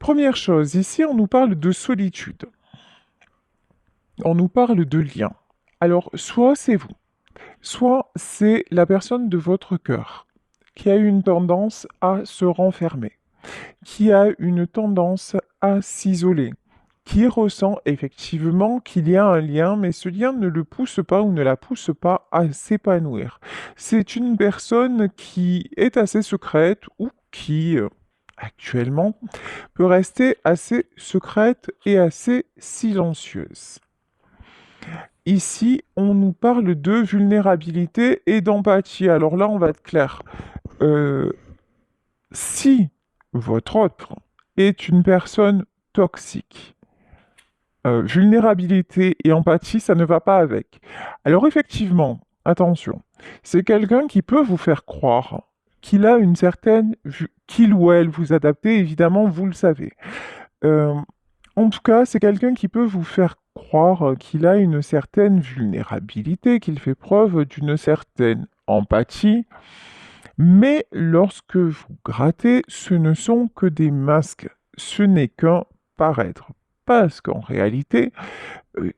Première chose, ici on nous parle de solitude, on nous parle de lien. Alors, soit c'est vous, soit c'est la personne de votre cœur qui a une tendance à se renfermer, qui a une tendance à s'isoler, qui ressent effectivement qu'il y a un lien, mais ce lien ne le pousse pas ou ne la pousse pas à s'épanouir. C'est une personne qui est assez secrète ou qui, actuellement, peut rester assez secrète et assez silencieuse. Ici, on nous parle de vulnérabilité et d'empathie. Alors là, on va être clair. Euh, si votre autre est une personne toxique, vulnérabilité et empathie, ça ne va pas avec. Alors effectivement, attention, c'est quelqu'un qui peut vous faire croire qu'il a une certaine... qu'il ou elle vous adaptez, évidemment, vous le savez. Euh, En tout cas, c'est quelqu'un qui peut vous faire croire qu'il a une certaine vulnérabilité, qu'il fait preuve d'une certaine empathie, mais lorsque vous grattez, ce ne sont que des masques, ce n'est qu'un paraître. Parce qu'en réalité,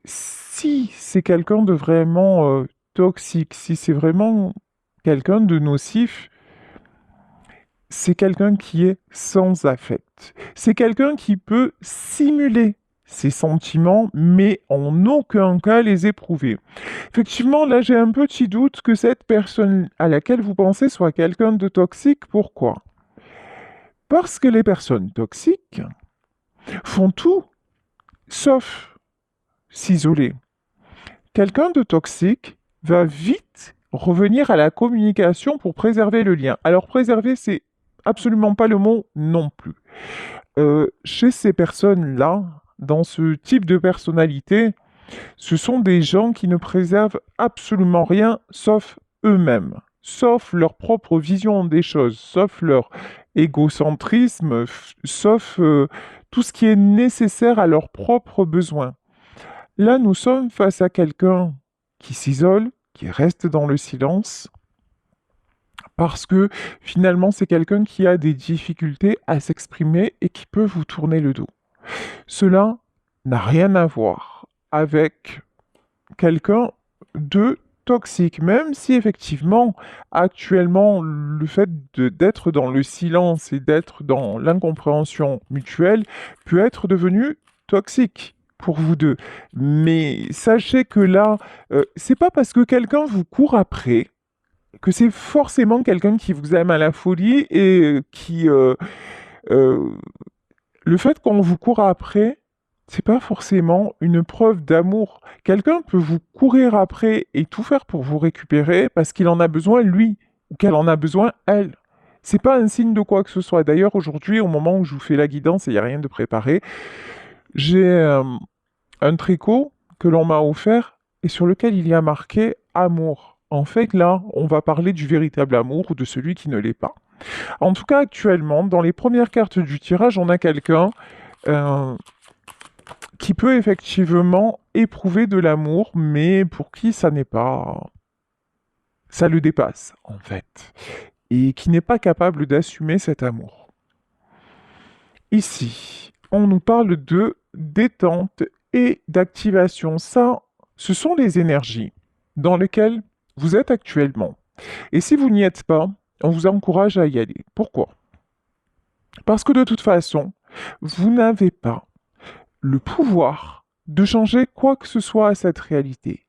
si c'est quelqu'un de vraiment toxique, si c'est vraiment quelqu'un de nocif, c'est quelqu'un qui est sans affect. C'est quelqu'un qui peut simuler ses sentiments, mais en aucun cas les éprouver. Effectivement, là, j'ai un petit doute que cette personne à laquelle vous pensez soit quelqu'un de toxique. Pourquoi? Parce que les personnes toxiques font tout sauf s'isoler. Quelqu'un de toxique va vite revenir à la communication pour préserver le lien. Alors, préserver, c'est absolument pas le mot non plus. Chez ces personnes-là, dans ce type de personnalité, ce sont des gens qui ne préservent absolument rien sauf eux-mêmes, sauf leur propre vision des choses, sauf leur égocentrisme, sauf tout ce qui est nécessaire à leurs propres besoins. Là, nous sommes face à quelqu'un qui s'isole, qui reste dans le silence, parce que finalement, c'est quelqu'un qui a des difficultés à s'exprimer et qui peut vous tourner le dos. Cela n'a rien à voir avec quelqu'un de toxique, même si effectivement, actuellement, le fait d'être dans le silence et d'être dans l'incompréhension mutuelle peut être devenu toxique pour vous deux. Mais sachez que là, c'est pas parce que quelqu'un vous court après que c'est forcément quelqu'un qui vous aime à la folie et euh, le fait qu'on vous court après, c'est pas forcément une preuve d'amour. Quelqu'un peut vous courir après et tout faire pour vous récupérer parce qu'il en a besoin lui ou qu'elle en a besoin elle. C'est pas un signe de quoi que ce soit. D'ailleurs, aujourd'hui, au moment où je vous fais la guidance et il n'y a rien de préparé, j'ai un tricot que l'on m'a offert et sur lequel il y a marqué amour. En fait, là, on va parler du véritable amour ou de celui qui ne l'est pas. En tout cas, actuellement, dans les premières cartes du tirage, on a quelqu'un euh, qui peut effectivement éprouver de l'amour, mais pour qui ça n'est pas... ça le dépasse, en fait, et qui n'est pas capable d'assumer cet amour. Ici, on nous parle de détente et d'activation. Ça, ce sont les énergies dans lesquelles vous êtes actuellement. Et si vous n'y êtes pas, on vous encourage à y aller. Pourquoi? Parce que de toute façon, vous n'avez pas le pouvoir de changer quoi que ce soit à cette réalité.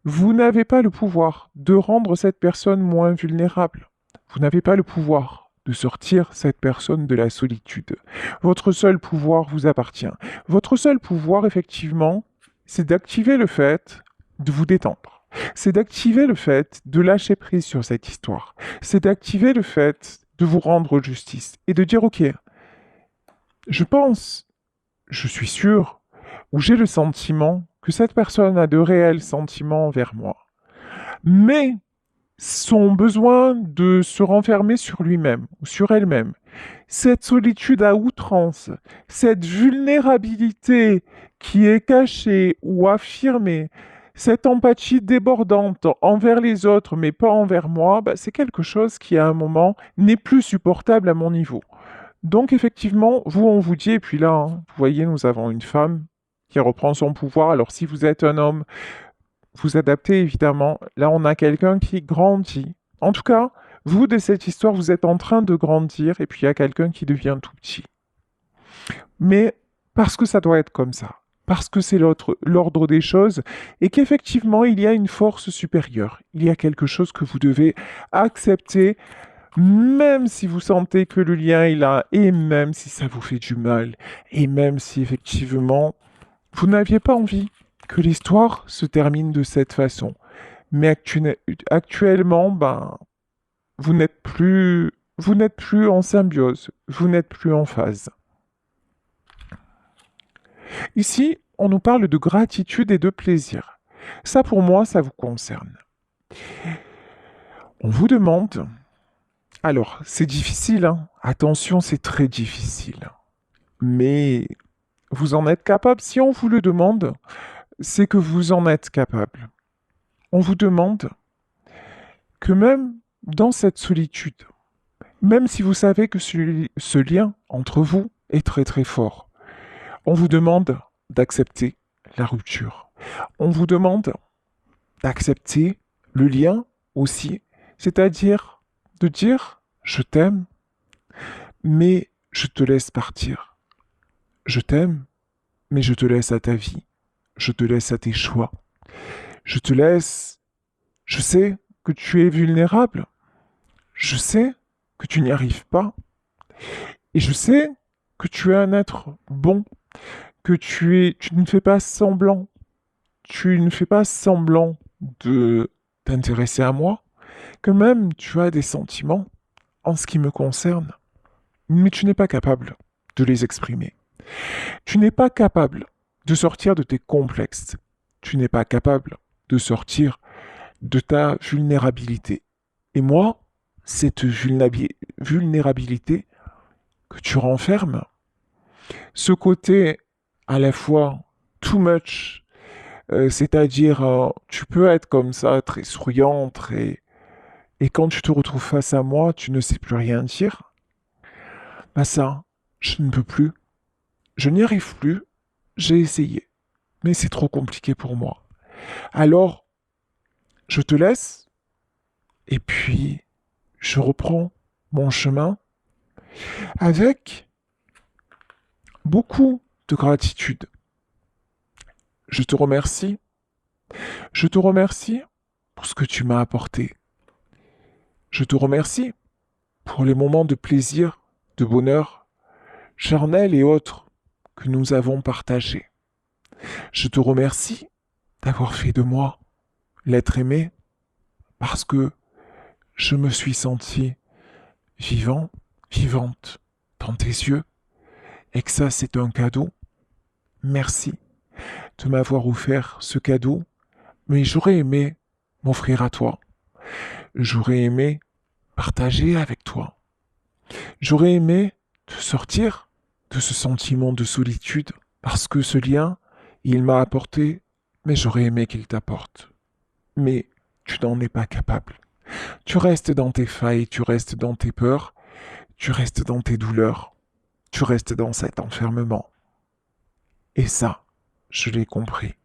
Vous n'avez pas le pouvoir de rendre cette personne moins vulnérable. Vous n'avez pas le pouvoir de sortir cette personne de la solitude. Votre seul pouvoir vous appartient. Votre seul pouvoir, effectivement, c'est d'activer le fait de vous détendre. C'est d'activer le fait de lâcher prise sur cette histoire. C'est d'activer le fait de vous rendre justice et de dire, OK, je pense, je suis sûr, ou j'ai le sentiment que cette personne a de réels sentiments envers moi. Mais son besoin de se renfermer sur lui-même ou sur elle-même, cette solitude à outrance, cette vulnérabilité qui est cachée ou affirmée, cette empathie débordante envers les autres mais pas envers moi, bah, c'est quelque chose qui à un moment n'est plus supportable à mon niveau. Donc effectivement, vous, on vous dit, et puis là, hein, vous voyez, nous avons une femme qui reprend son pouvoir. Alors si vous êtes un homme, vous adaptez évidemment. Là, on a quelqu'un qui grandit. En tout cas, vous, de cette histoire, vous êtes en train de grandir, et puis il y a quelqu'un qui devient tout petit. Mais parce que ça doit être comme ça, parce que c'est l'ordre des choses, et qu'effectivement, il y a une force supérieure. Il y a quelque chose que vous devez accepter, même si vous sentez que le lien est là, et même si ça vous fait du mal, et même si effectivement, vous n'aviez pas envie que l'histoire se termine de cette façon. Mais actuellement, ben, vous n'êtes plus en symbiose, vous n'êtes plus en phase. Ici, on nous parle de gratitude et de plaisir. Ça, pour moi, ça vous concerne. On vous demande... Alors, c'est difficile, hein. Attention, c'est très difficile. Mais vous en êtes capable. Si on vous le demande, c'est que vous en êtes capable. On vous demande que même dans cette solitude, même si vous savez que ce lien entre vous est très très fort, on vous demande d'accepter la rupture. On vous demande d'accepter le lien aussi, c'est-à-dire de dire je t'aime, mais je te laisse partir. Je t'aime, mais je te laisse à ta vie. Je te laisse à tes choix. Je te laisse. Je sais que tu es vulnérable. Je sais que tu n'y arrives pas. Et je sais que tu es un être bon, que tu ne fais pas semblant. Tu ne fais pas semblant de t'intéresser à moi, que même tu as des sentiments en ce qui me concerne, mais tu n'es pas capable de les exprimer. Tu n'es pas capable de sortir de tes complexes. Tu n'es pas capable de sortir de ta vulnérabilité. Et moi, cette vulnérabilité que tu renfermes, ce côté à la fois too much, c'est-à-dire tu peux être comme ça, très souriant, et quand tu te retrouves face à moi, tu ne sais plus rien dire, bah ça, je ne peux plus. Je n'y arrive plus. J'ai essayé, mais c'est trop compliqué pour moi. Alors, je te laisse, et puis je reprends mon chemin avec beaucoup de gratitude. Je te remercie. Je te remercie pour ce que tu m'as apporté. Je te remercie pour les moments de plaisir, de bonheur, charnel et autres que nous avons partagés. Je te remercie d'avoir fait de moi l'être aimé parce que je me suis senti vivant, vivante dans tes yeux et que ça c'est un cadeau. Merci de m'avoir offert ce cadeau, mais j'aurais aimé m'offrir à toi. J'aurais aimé partager avec toi. J'aurais aimé te sortir de ce sentiment de solitude parce que ce lien, il m'a apporté, mais j'aurais aimé qu'il t'apporte. Mais tu n'en es pas capable. Tu restes dans tes failles, tu restes dans tes peurs, tu restes dans tes douleurs, tu restes dans cet enfermement. Et ça, je l'ai compris.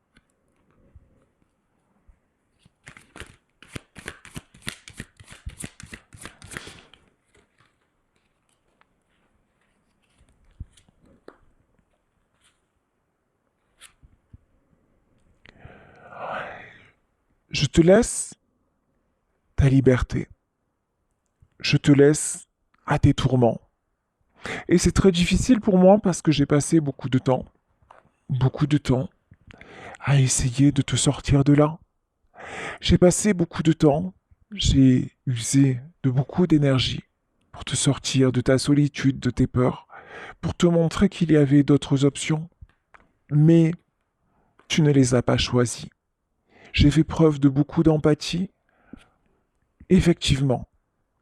Je te laisse ta liberté. Je te laisse à tes tourments. Et c'est très difficile pour moi parce que j'ai passé beaucoup de temps, à essayer de te sortir de là. J'ai passé beaucoup de temps, j'ai usé de beaucoup d'énergie pour te sortir de ta solitude, de tes peurs, pour te montrer qu'il y avait d'autres options. Mais tu ne les as pas choisies. J'ai fait preuve de beaucoup d'empathie. Effectivement,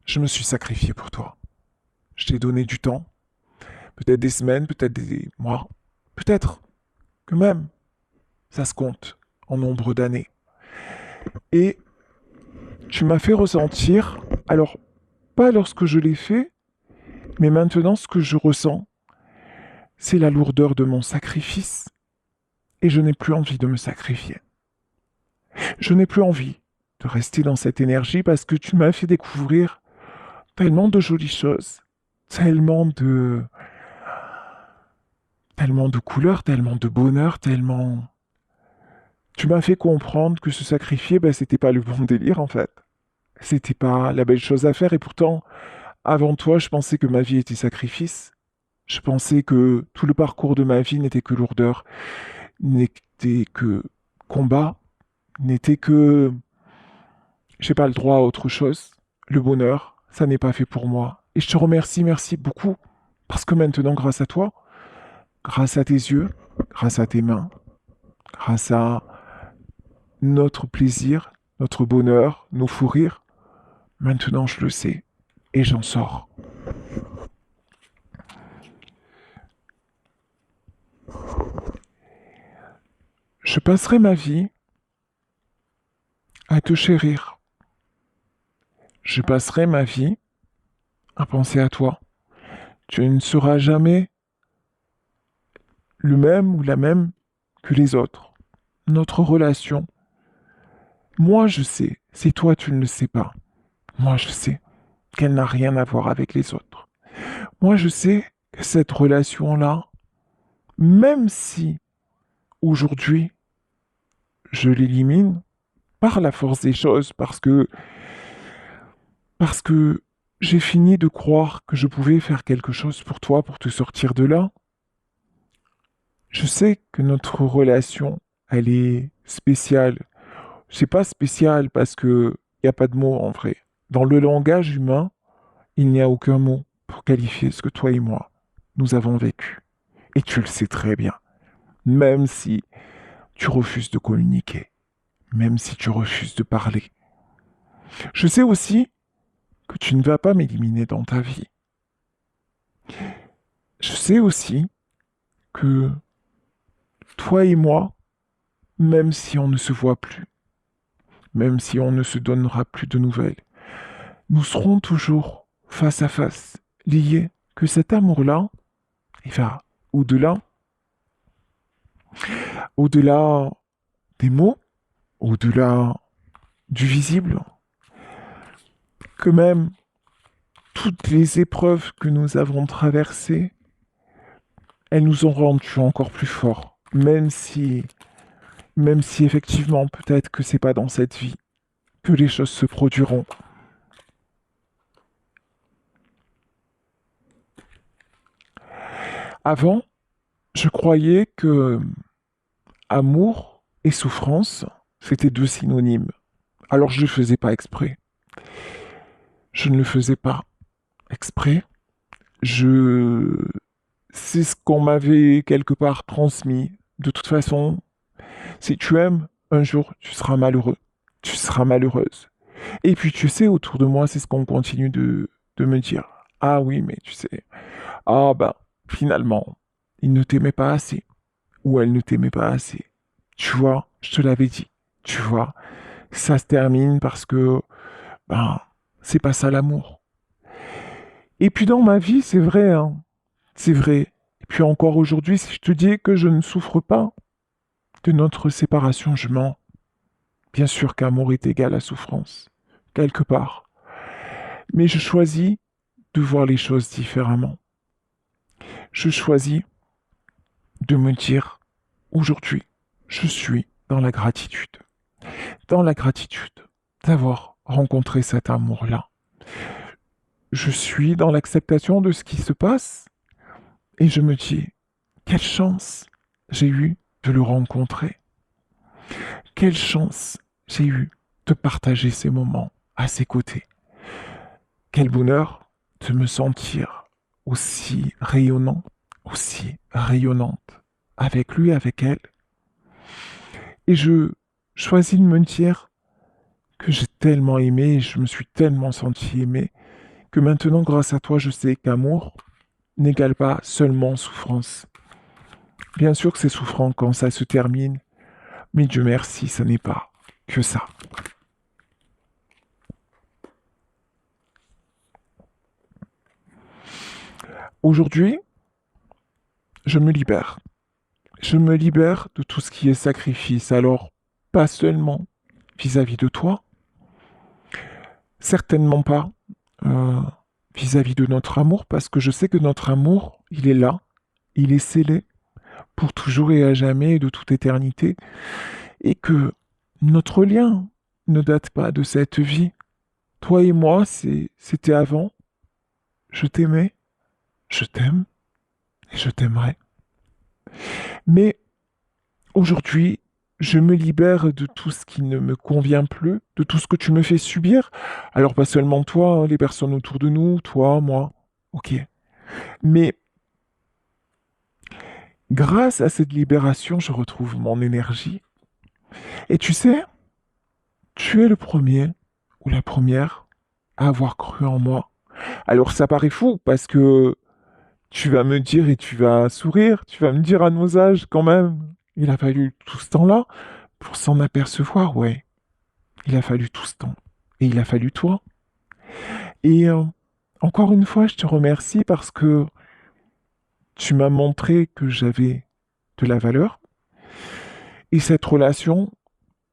je me suis sacrifié pour toi. Je t'ai donné du temps, peut-être des semaines, peut-être des mois, peut-être que même ça se compte en nombre d'années. Et tu m'as fait ressentir, alors pas lorsque je l'ai fait, Mais maintenant, ce que je ressens, c'est la lourdeur de mon sacrifice. Et je n'ai plus envie de me sacrifier. Je n'ai plus envie de rester dans cette énergie parce que tu m'as fait découvrir tellement de jolies choses, tellement de, tellement de couleurs, tellement de bonheur, tellement... Tu m'as fait comprendre que se sacrifier, ben, c'était pas le bon délire en fait. C'était pas la belle chose à faire et pourtant, avant toi, je pensais que ma vie était sacrifice. Je pensais que tout le parcours de ma vie n'était que lourdeur, n'était que combat, n'était que j'ai pas le droit à autre chose. Le bonheur, ça n'est pas fait pour moi. Et je te remercie, merci beaucoup, parce que maintenant, grâce à toi, grâce à tes yeux, grâce à tes mains, grâce à notre plaisir, notre bonheur, nos fous rires, maintenant je le sais et j'en sors. Je passerai ma vie à te chérir. Je passerai ma vie à penser à toi. Tu ne seras jamais le même ou la même que les autres. Notre relation, moi je sais, si toi tu ne le sais pas, moi je sais qu'elle n'a rien à voir avec les autres. Moi je sais que cette relation-là, même si aujourd'hui je l'élimine par la force des choses, parce que j'ai fini de croire que je pouvais faire quelque chose pour toi, pour te sortir de là. Je sais que notre relation, elle est spéciale. C'est pas spécial parce que y a pas de mots en vrai. Dans le langage humain, il n'y a aucun mot pour qualifier ce que toi et moi, nous avons vécu. Et tu le sais très bien. Même si tu refuses de communiquer, même si tu refuses de parler. Je sais aussi que tu ne vas pas m'éliminer dans ta vie. Je sais aussi que toi et moi, même si on ne se voit plus, même si on ne se donnera plus de nouvelles, nous serons toujours face à face, liés, que cet amour-là, il va au-delà, au-delà des mots, au-delà du visible, que même toutes les épreuves que nous avons traversées, elles nous ont rendus encore plus forts, même si effectivement peut-être que c'est pas dans cette vie que les choses se produiront. Avant, je croyais que amour et souffrance, c'était deux synonymes. Alors je ne le faisais pas exprès. Je ne le faisais pas exprès. Je... C'est ce qu'on m'avait quelque part transmis. De toute façon, si tu aimes, un jour, tu seras malheureux. Tu seras malheureuse. Et puis, tu sais, autour de moi, c'est ce qu'on continue de me dire. Ah oui, mais tu sais, ah ben, finalement, il ne t'aimait pas assez. Ou elle ne t'aimait pas assez. Tu vois, je te l'avais dit. Tu vois, ça se termine parce que, ben, c'est pas ça l'amour. Et puis dans ma vie, c'est vrai, hein. C'est vrai. Et puis encore aujourd'hui, si je te dis que je ne souffre pas de notre séparation, je mens. Bien sûr qu'amour est égal à souffrance, quelque part. Mais je choisis de voir les choses différemment. Je choisis de me dire, aujourd'hui, je suis dans la gratitude. Dans la gratitude d'avoir rencontré cet amour-là. Je suis dans l'acceptation de ce qui se passe et je me dis, quelle chance j'ai eu de le rencontrer. Quelle chance j'ai eu de partager ces moments à ses côtés. Quel bonheur de me sentir aussi rayonnant, aussi rayonnante avec lui, avec elle. Et je choisis de me dire que j'ai tellement aimé, je me suis tellement senti aimé, que maintenant, grâce à toi, je sais qu'amour n'égale pas seulement souffrance. Bien sûr que c'est souffrant quand ça se termine, mais Dieu merci, ça n'est pas que ça. Aujourd'hui, je me libère. Je me libère de tout ce qui est sacrifice. Alors, pas seulement vis-à-vis de toi, certainement pas euh, vis-à-vis de notre amour, parce que je sais que notre amour, il est là, il est scellé pour toujours et à jamais et de toute éternité, et que notre lien ne date pas de cette vie. Toi et moi, c'était avant. Je t'aimais, je t'aime et je t'aimerai. Mais aujourd'hui, je me libère de tout ce qui ne me convient plus, de tout ce que tu me fais subir. Alors pas seulement toi, hein, les personnes autour de nous, toi, moi. Ok. Mais grâce à cette libération, je retrouve mon énergie. Et tu sais, tu es le premier ou la première à avoir cru en moi. Alors ça paraît fou parce que tu vas me dire et tu vas sourire, tu vas me dire à nos âges quand même. Il a fallu tout ce temps-là pour s'en apercevoir, ouais. Il a fallu tout ce temps. Et il a fallu toi. Et encore une fois, je te remercie parce que tu m'as montré que j'avais de la valeur. Et cette relation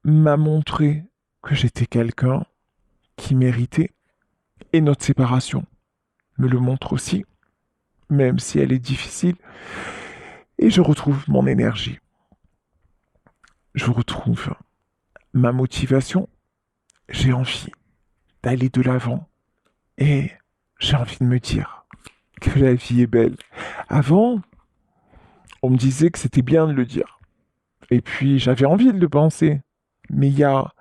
m'a montré que j'étais quelqu'un qui méritait. Et notre séparation me le montre aussi, même si elle est difficile. Et je retrouve mon énergie. Je retrouve ma motivation. J'ai envie d'aller de l'avant. Et j'ai envie de me dire que la vie est belle. Avant, on me disait que c'était bien de le dire. Et puis, j'avais envie de le penser. Mais il y a,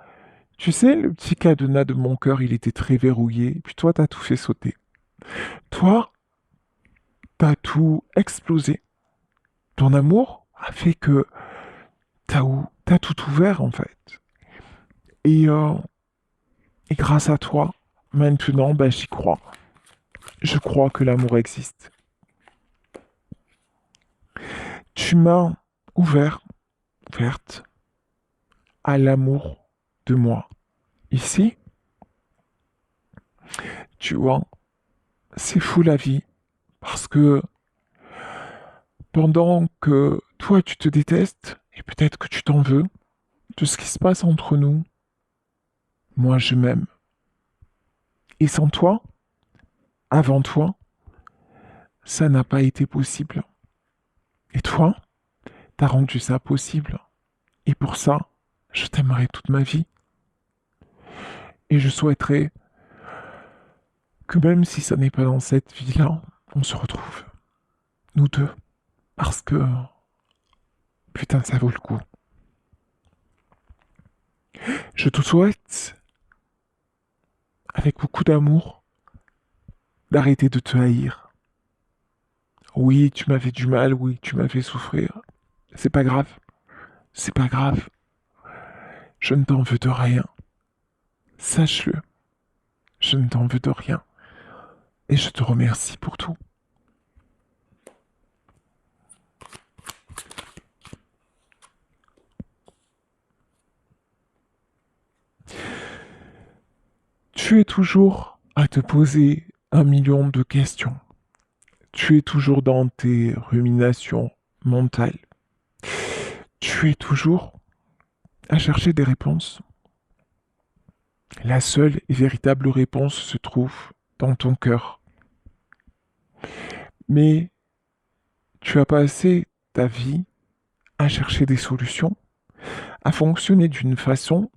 tu sais, le petit cadenas de mon cœur, il était très verrouillé. Et puis toi, t'as tout fait sauter. Toi, t'as tout explosé. Ton amour a fait que t'as tout ouvert, en fait. Et, euh, et grâce à toi, maintenant, ben, j'y crois. Je crois que l'amour existe. Tu m'as ouvert, ouverte à l'amour de moi. Ici, tu vois, c'est fou la vie. Parce que pendant que toi tu te détestes, et peut-être que tu t'en veux, de ce qui se passe entre nous, moi je m'aime. Et sans toi, avant toi, ça n'a pas été possible. Et toi, t'as rendu ça possible. Et pour ça, je t'aimerai toute ma vie. Et je souhaiterais que même si ça n'est pas dans cette vie-là, on se retrouve, nous deux. Parce que, putain, ça vaut le coup. Je te souhaite, avec beaucoup d'amour, d'arrêter de te haïr. Oui, tu m'as fait du mal, oui, tu m'as fait souffrir. C'est pas grave, c'est pas grave. Je ne t'en veux de rien. Sache-le, je ne t'en veux de rien. Et je te remercie pour tout. Tu es toujours à te poser 1 million de questions. Tu es toujours dans tes ruminations mentales. Tu es toujours à chercher des réponses. La seule et véritable réponse se trouve dans ton cœur. Mais tu as passé ta vie à chercher des solutions, à fonctionner d'une façon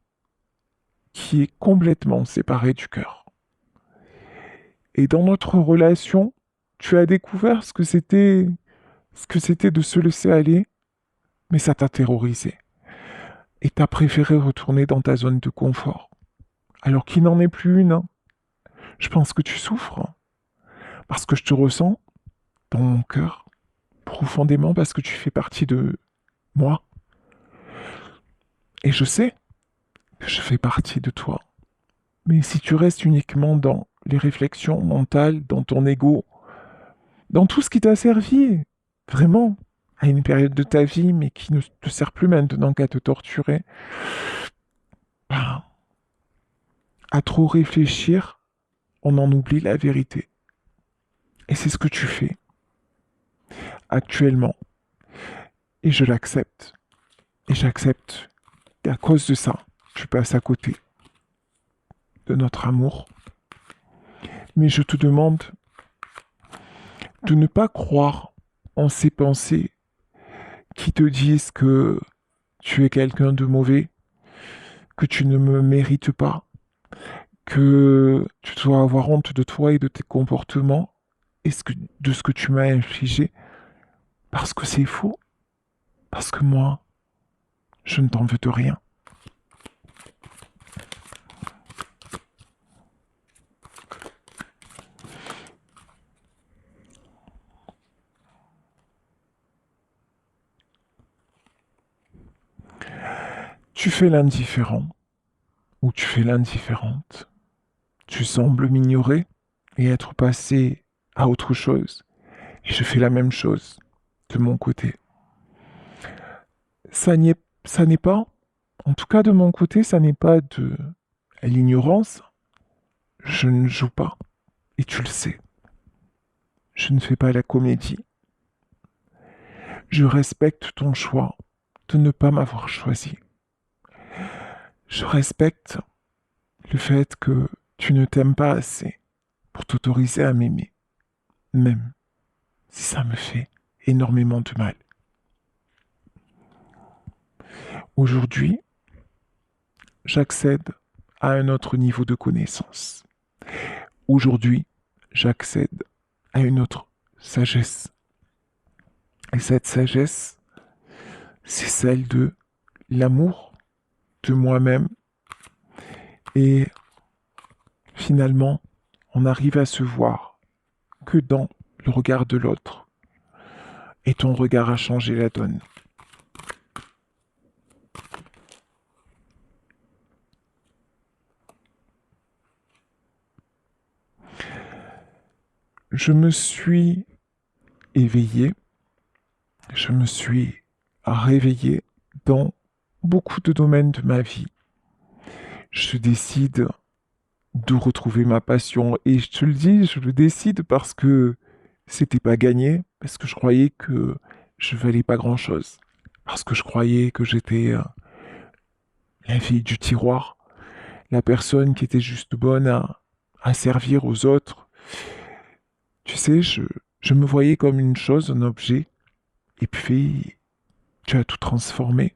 qui est complètement séparée du cœur. Et dans notre relation, tu as découvert ce que c'était de se laisser aller, mais ça t'a terrorisé. Et t'as préféré retourner dans ta zone de confort. Alors qu'il n'en est plus une, hein. Je pense que tu souffres, hein, parce que je te ressens dans mon cœur, profondément, parce que tu fais partie de moi. Et je sais que je fais partie de toi. Mais si tu restes uniquement dans les réflexions mentales, dans ton ego, dans tout ce qui t'a servi, vraiment, à une période de ta vie, mais qui ne te sert plus maintenant qu'à te torturer, ben, à trop réfléchir, on en oublie la vérité. Et c'est ce que tu fais. actuellement. Et je l'accepte. Et j'accepte qu'à cause de ça, tu passes à côté de notre amour. Mais je te demande de ne pas croire en ces pensées qui te disent que tu es quelqu'un de mauvais, que tu ne me mérites pas, que tu dois avoir honte de toi et de tes comportements et de ce que tu m'as infligé, parce que c'est faux, parce que moi, je ne t'en veux de rien. Tu fais l'indifférent ou tu fais l'indifférente. Tu sembles m'ignorer et être passé à autre chose. Et je fais la même chose de mon côté. Ça n'est pas, en tout cas de mon côté, ça n'est pas de l'ignorance. Je ne joue pas. Et tu le sais. Je ne fais pas la comédie. Je respecte ton choix de ne pas m'avoir choisi. Je respecte le fait que tu ne t'aimes pas assez pour t'autoriser à m'aimer, même si ça me fait énormément de mal. Aujourd'hui, j'accède à un autre niveau de connaissance. Aujourd'hui, j'accède à une autre sagesse. Et cette sagesse, c'est celle de l'amour de moi-même. Et finalement, on arrive à se voir que dans le regard de l'autre. Et ton regard a changé la donne. Je me suis éveillé, je me suis réveillé dans beaucoup de domaines de ma vie. Je décide de retrouver ma passion et je te le dis, je le décide parce que c'était pas gagné, parce que je croyais que je valais pas grand-chose, parce que je croyais que j'étais la fille du tiroir, la personne qui était juste bonne à servir aux autres. Tu sais, je me voyais comme une chose, un objet, et puis tu as tout transformé.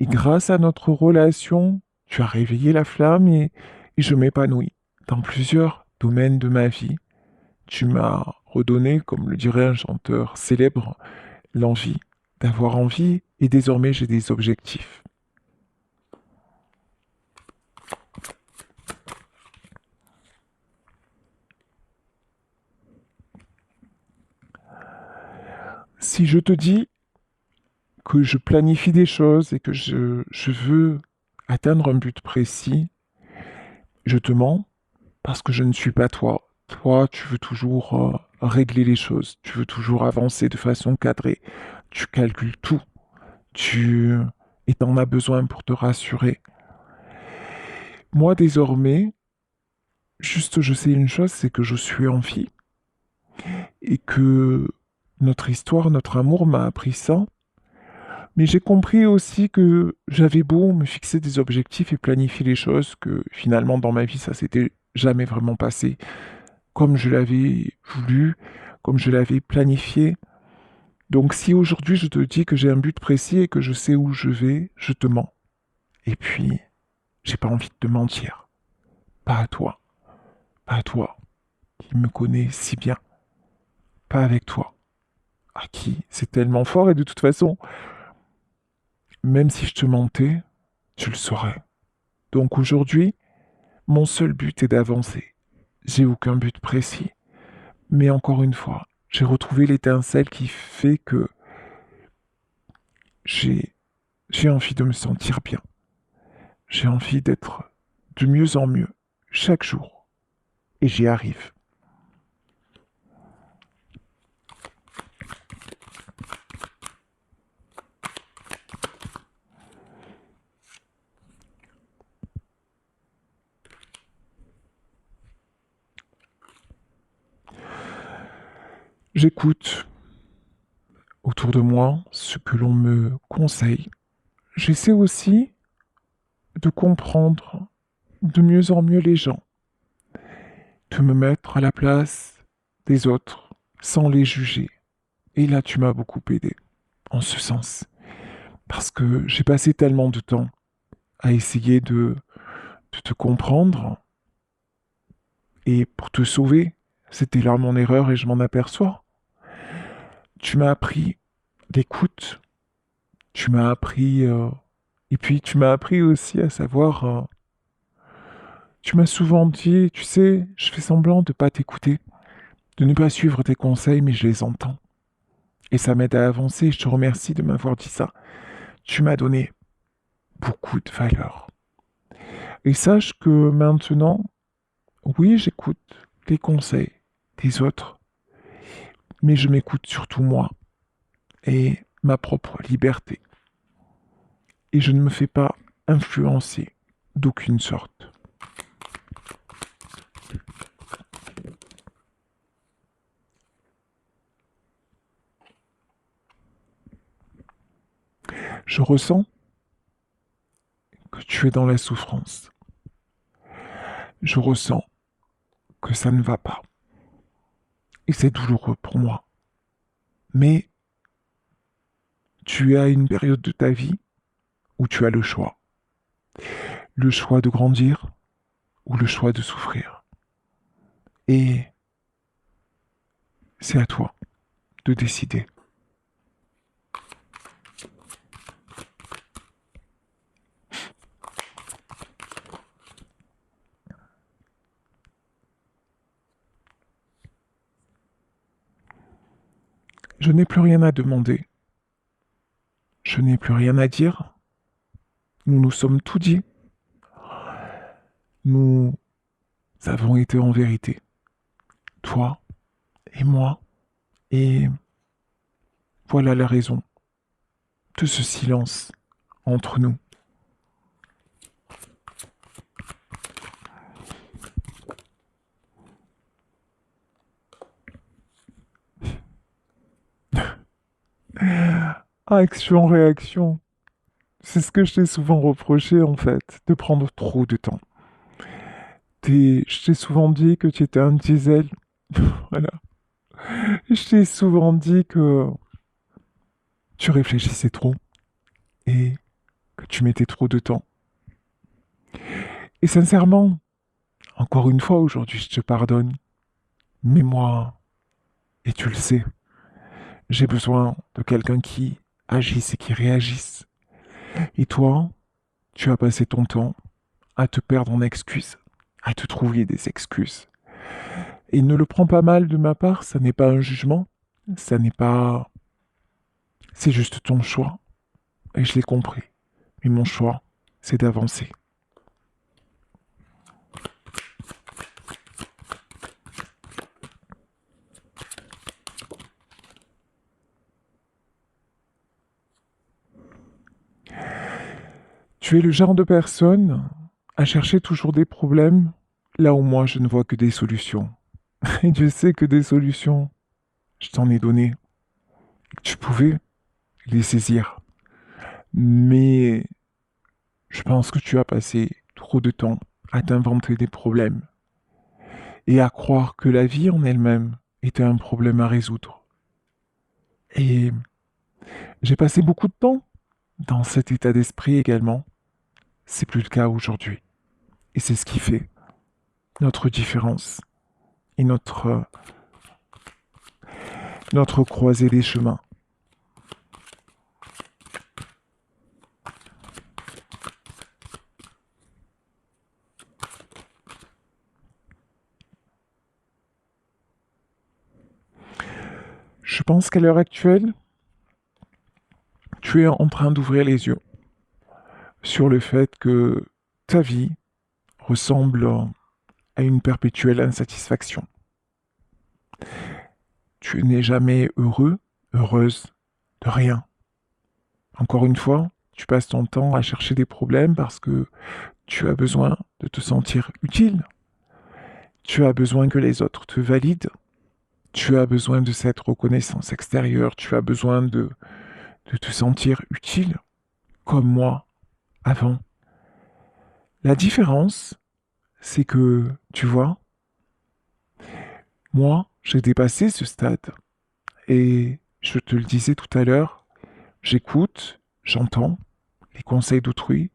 Et grâce à notre relation, tu as réveillé la flamme et je m'épanouis dans plusieurs domaines de ma vie. Tu m'as redonné, comme le dirait un chanteur célèbre, l'envie d'avoir envie et désormais j'ai des objectifs. Si je te dis que je planifie des choses et que je veux atteindre un but précis, je te mens parce que je ne suis pas toi. Toi, tu veux toujours régler les choses, tu veux toujours avancer de façon cadrée, tu calcules tout, tu et t'en as besoin pour te rassurer. Moi, désormais, juste je sais une chose, c'est que je suis en vie et que notre histoire, notre amour m'a appris ça. Mais j'ai compris aussi que j'avais beau me fixer des objectifs et planifier les choses, que finalement dans ma vie ça s'était jamais vraiment passé comme je l'avais voulu, comme je l'avais planifié. Donc si aujourd'hui je te dis que j'ai un but précis et que je sais où je vais, je te mens. Et puis, j'ai pas envie de te mentir. Pas à toi. Pas à toi, qui me connais si bien. Pas avec toi, à qui c'est tellement fort et de toute façon, même si je te mentais, tu le saurais. Donc aujourd'hui, mon seul but est d'avancer. J'ai aucun but précis. Mais encore une fois, j'ai retrouvé l'étincelle qui fait que j'ai j'ai envie de me sentir bien. J'ai envie d'être de mieux en mieux chaque jour. Et j'y arrive. J'écoute. autour de moi, ce que l'on me conseille. J'essaie aussi de comprendre de mieux en mieux les gens, de me mettre à la place des autres sans les juger. Et là, tu m'as beaucoup aidé en ce sens, parce que j'ai passé tellement de temps à essayer de te comprendre et pour te sauver. C'était là mon erreur et je m'en aperçois. Tu m'as appris l'écoute, tu m'as appris, et puis tu m'as appris aussi à savoir, tu m'as souvent dit, tu sais, je fais semblant de pas t'écouter, de ne pas suivre tes conseils, mais je les entends. Et ça m'aide à avancer, je te remercie de m'avoir dit ça. Tu m'as donné beaucoup de valeur. Et sache que maintenant, oui, j'écoute les conseils des autres, mais je m'écoute surtout moi et ma propre liberté. Et je ne me fais pas influencer d'aucune sorte. Je ressens que tu es dans la souffrance. Je ressens que ça ne va pas. Et c'est douloureux pour moi. Mais tu es à une période de ta vie où tu as le choix. Le choix de grandir ou le choix de souffrir. Et c'est à toi de décider. Je n'ai plus rien à demander. Je n'ai plus rien à dire. Nous nous sommes tout dit. Nous avons été en vérité. Toi et moi. Et voilà la raison de ce silence entre nous. Action-réaction. C'est ce que je t'ai souvent reproché, en fait, de prendre trop de temps. Je t'ai souvent dit que tu étais un diesel. Voilà. Je t'ai souvent dit que tu réfléchissais trop et que tu mettais trop de temps. Et sincèrement, encore une fois, aujourd'hui, je te pardonne. Mais moi, et tu le sais, j'ai besoin de quelqu'un qui agisse et qui réagisse. Et toi, tu as passé ton temps à te perdre en excuses, à te trouver des excuses. Et ne le prends pas mal de ma part, ça n'est pas un jugement, ça n'est pas... C'est juste ton choix. Et je l'ai compris. Mais mon choix, c'est d'avancer. Tu es le genre de personne à chercher toujours des problèmes, là où moi je ne vois que des solutions. Et Dieu sait que des solutions, je t'en ai donné. Tu pouvais les saisir. Mais je pense que tu as passé trop de temps à t'inventer des problèmes et à croire que la vie en elle-même était un problème à résoudre. Et j'ai passé beaucoup de temps dans cet état d'esprit également. C'est plus le cas aujourd'hui. Et c'est ce qui fait notre différence et notre croisée des chemins. Je pense qu'à l'heure actuelle, tu es en train d'ouvrir les yeux sur le fait que ta vie ressemble à une perpétuelle insatisfaction. Tu n'es jamais heureux, heureuse de rien. Encore une fois, tu passes ton temps à chercher des problèmes parce que tu as besoin de te sentir utile. Tu as besoin que les autres te valident. Tu as besoin de cette reconnaissance extérieure, tu as besoin de te sentir utile, comme moi, avant. La différence, c'est que, tu vois, moi, j'ai dépassé ce stade. Et je te le disais tout à l'heure, j'écoute, j'entends les conseils d'autrui,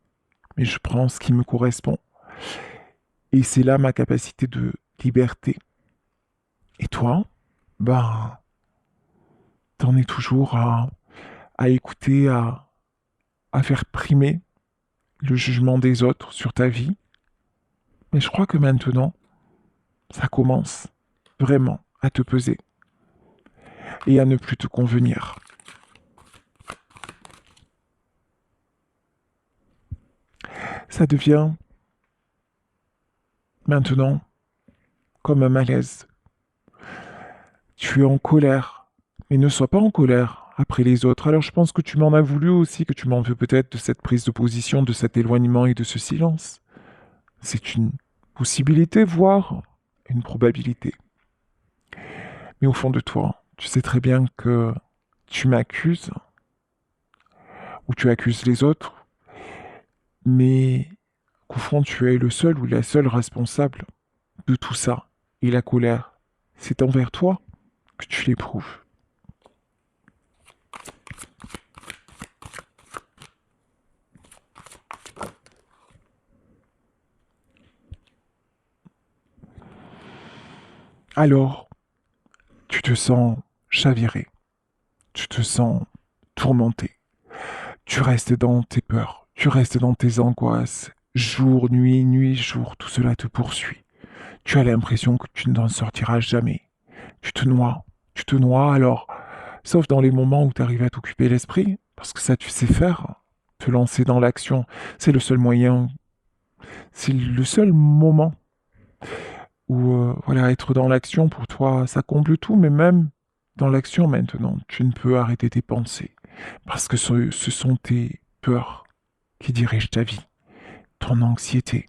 mais je prends ce qui me correspond. Et c'est là ma capacité de liberté. Et toi, ben, t'en es toujours à écouter, à faire primer le jugement des autres sur ta vie. Mais je crois que maintenant, ça commence vraiment à te peser et à ne plus te convenir. Ça devient maintenant comme un malaise. Tu es en colère, mais ne sois pas en colère après les autres. Alors je pense que tu m'en as voulu aussi, que tu m'en veux peut-être de cette prise de position, de cet éloignement et de ce silence. C'est une possibilité, voire une probabilité. Mais au fond de toi, tu sais très bien que tu m'accuses, ou tu accuses les autres, mais qu'au fond tu es le seul ou la seule responsable de tout ça. Et la colère, c'est envers toi que tu l'éprouves. Alors, tu te sens chaviré, tu te sens tourmenté, tu restes dans tes peurs, tu restes dans tes angoisses, jour, nuit, nuit, jour, tout cela te poursuit. Tu as l'impression que tu n'en sortiras jamais. Tu te noies alors, sauf dans les moments où tu arrives à t'occuper l'esprit, parce que ça tu sais faire, te lancer dans l'action, c'est le seul moyen, c'est le seul moment où voilà, être dans l'action pour toi, ça comble tout, mais même dans l'action maintenant, tu ne peux arrêter tes pensées, parce que ce sont tes peurs qui dirigent ta vie, ton anxiété,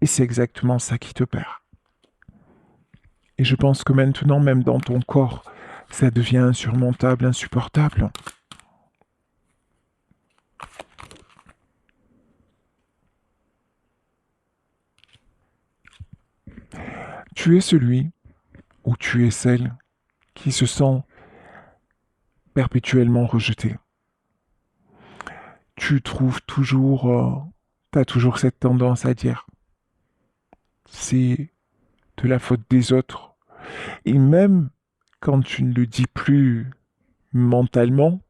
et c'est exactement ça qui te perd. Et je pense que maintenant, même dans ton corps, ça devient insurmontable, insupportable. Tu es celui ou tu es celle qui se sent perpétuellement rejeté. Tu trouves toujours, t'as toujours cette tendance à dire c'est de la faute des autres. Et même quand tu ne le dis plus mentalement,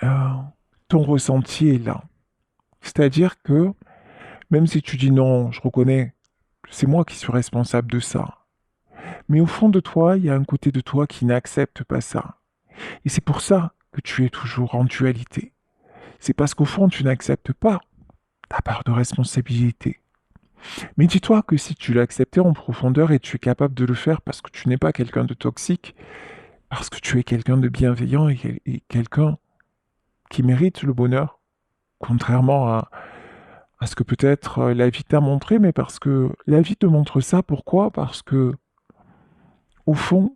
euh, ton ressenti est là. C'est-à-dire que même si tu dis non, je reconnais, c'est moi qui suis responsable de ça. Mais au fond de toi, il y a un côté de toi qui n'accepte pas ça. Et c'est pour ça que tu es toujours en dualité. C'est parce qu'au fond, tu n'acceptes pas ta part de responsabilité. Mais dis-toi que si tu l'acceptais en profondeur et tu es capable de le faire parce que tu n'es pas quelqu'un de toxique, parce que tu es quelqu'un de bienveillant et quelqu'un qui mérite le bonheur, contrairement à ce que peut-être la vie t'a montré, mais parce que la vie te montre ça. Pourquoi? Parce que, au fond,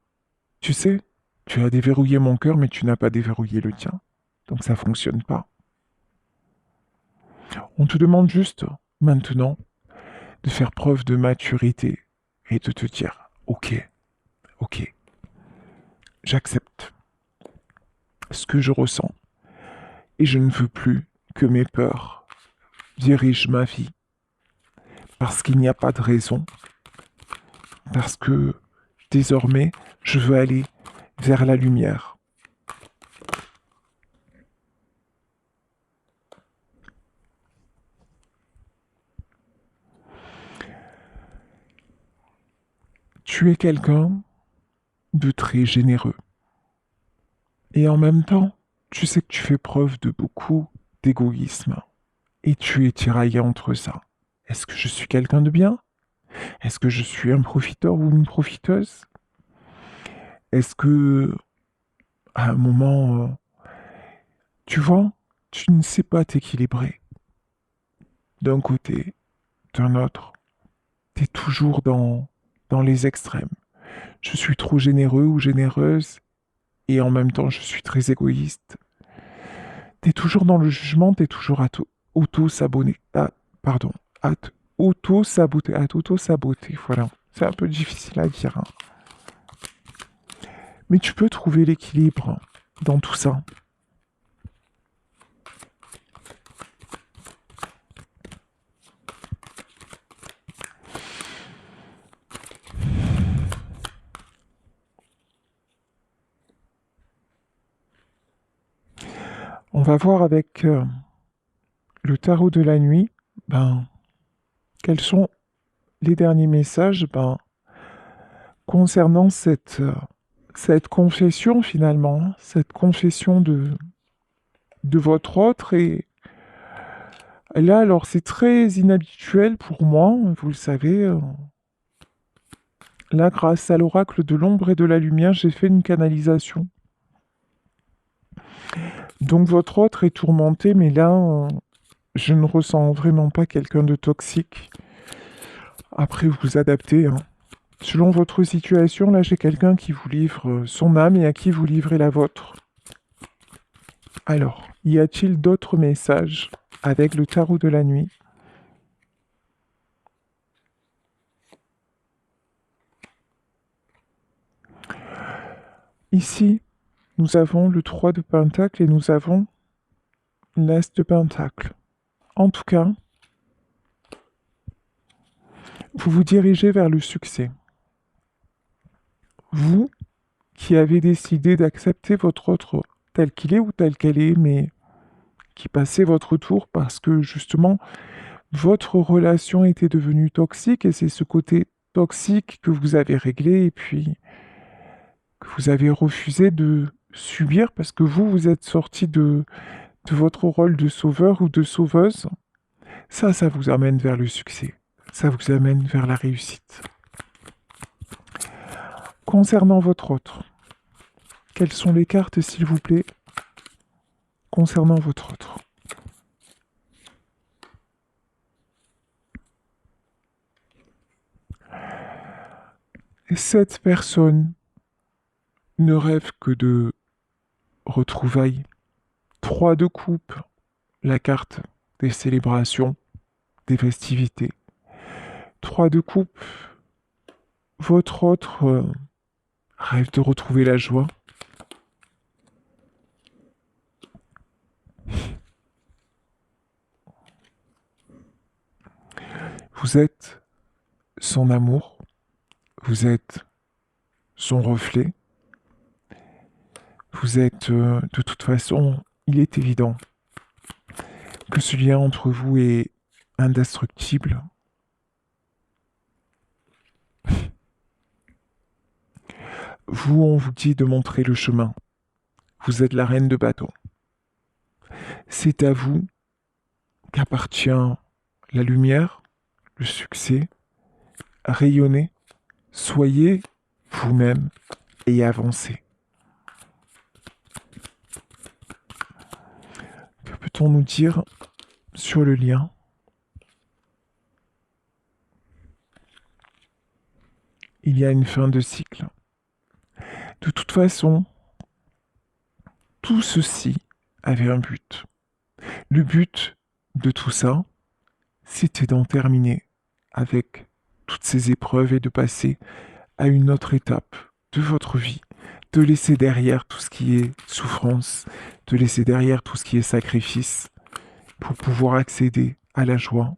tu sais, tu as déverrouillé mon cœur, mais tu n'as pas déverrouillé le tien. Donc ça fonctionne pas. On te demande juste, maintenant, de faire preuve de maturité et de te dire, ok, ok, j'accepte ce que je ressens et je ne veux plus que mes peurs dirigent ma vie parce qu'il n'y a pas de raison, parce que désormais, je veux aller vers la lumière. Tu es quelqu'un de très généreux. Et en même temps, tu sais que tu fais preuve de beaucoup d'égoïsme. Et tu es tiraillé entre ça. Est-ce que je suis quelqu'un de bien? Est-ce que je suis un profiteur ou une profiteuse? Est-ce que, à un moment, tu vois, tu ne sais pas t'équilibrer d'un côté, d'un autre. Tu es toujours dans les extrêmes. Je suis trop généreux ou généreuse et en même temps je suis très égoïste. T'es toujours dans le jugement, t'es toujours auto-saboté. Ah, pardon. À auto-saboter, à t'auto-saboter, voilà. C'est un peu difficile à dire, hein. Mais tu peux trouver l'équilibre dans tout ça. On va voir avec le tarot de la nuit, ben, quels sont les derniers messages concernant cette confession finalement, hein, cette confession de votre autre. Et là, alors c'est très inhabituel pour moi, vous le savez. Là, grâce à l'oracle de l'ombre et de la lumière, j'ai fait une canalisation. Donc votre autre est tourmenté, mais là, je ne ressens vraiment pas quelqu'un de toxique. Après, vous vous adaptez, hein. Selon votre situation, là, j'ai quelqu'un qui vous livre son âme et à qui vous livrez la vôtre. Alors, y a-t-il d'autres messages avec le tarot de la nuit? Ici, nous avons le 3 de Pentacle et nous avons l'As de Pentacle. En tout cas, vous vous dirigez vers le succès. Vous qui avez décidé d'accepter votre autre tel qu'il est ou tel qu'elle est, mais qui passez votre tour parce que justement, votre relation était devenue toxique et c'est ce côté toxique que vous avez réglé et puis que vous avez refusé de subir parce que vous êtes sorti de votre rôle de sauveur ou de sauveuse. Ça vous amène vers le succès. Ça vous amène vers la réussite. Concernant votre autre, quelles sont les cartes, s'il vous plaît, concernant votre autre? Cette personne ne rêve que de retrouvailles. 3 de coupe, la carte des célébrations, des festivités. 3 de coupe, votre autre rêve de retrouver la joie. Vous êtes son amour, vous êtes son reflet, vous êtes de toute façon, il est évident que ce lien entre vous est indestructible. Vous, on vous dit de montrer le chemin. Vous êtes la reine de bateau. C'est à vous qu'appartient la lumière, le succès. Rayonnez, soyez vous-même et avancez. Que peut-on nous dire sur le lien? Il y a une fin de cycle. De toute façon, tout ceci avait un but. Le but de tout ça, c'était d'en terminer avec toutes ces épreuves et de passer à une autre étape de votre vie, de laisser derrière tout ce qui est souffrance, de laisser derrière tout ce qui est sacrifice pour pouvoir accéder à la joie.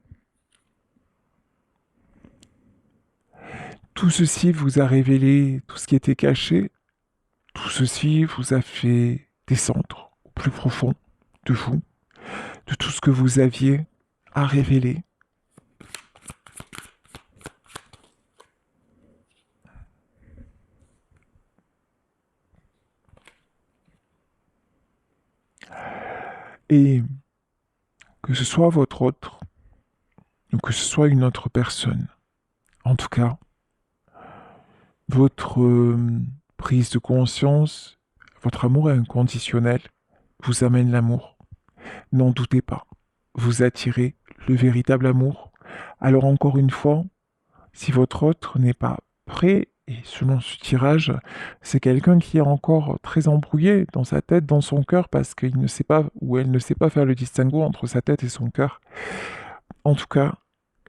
Tout ceci vous a révélé tout ce qui était caché, tout ceci vous a fait descendre au plus profond de vous, de tout ce que vous aviez à révéler. Et que ce soit votre autre, ou que ce soit une autre personne, en tout cas, votre prise de conscience, votre amour inconditionnel vous amène l'amour. N'en doutez pas, vous attirez le véritable amour. Alors encore une fois, si votre autre n'est pas prêt Et selon ce tirage, c'est quelqu'un qui est encore très embrouillé dans sa tête, dans son cœur, parce qu'il ne sait pas, ou elle ne sait pas faire le distinguo entre sa tête et son cœur. En tout cas,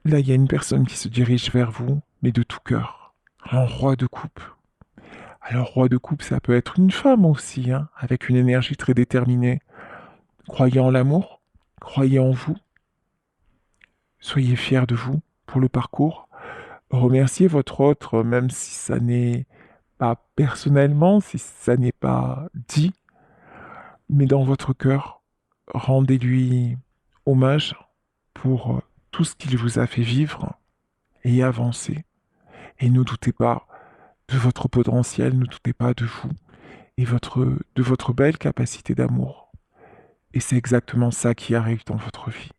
là, il y a une personne qui se dirige vers vous, mais de tout cœur. Un roi de coupe. Alors, roi de coupe, ça peut être une femme aussi, hein, avec une énergie très déterminée. Croyez en l'amour, croyez en vous, soyez fiers de vous pour le parcours. Remerciez votre autre, même si ça n'est pas personnellement, si ça n'est pas dit, mais dans votre cœur, rendez-lui hommage pour tout ce qu'il vous a fait vivre et avancer. Et ne doutez pas de votre potentiel, ne doutez pas de vous et de votre belle capacité d'amour. Et c'est exactement ça qui arrive dans votre vie.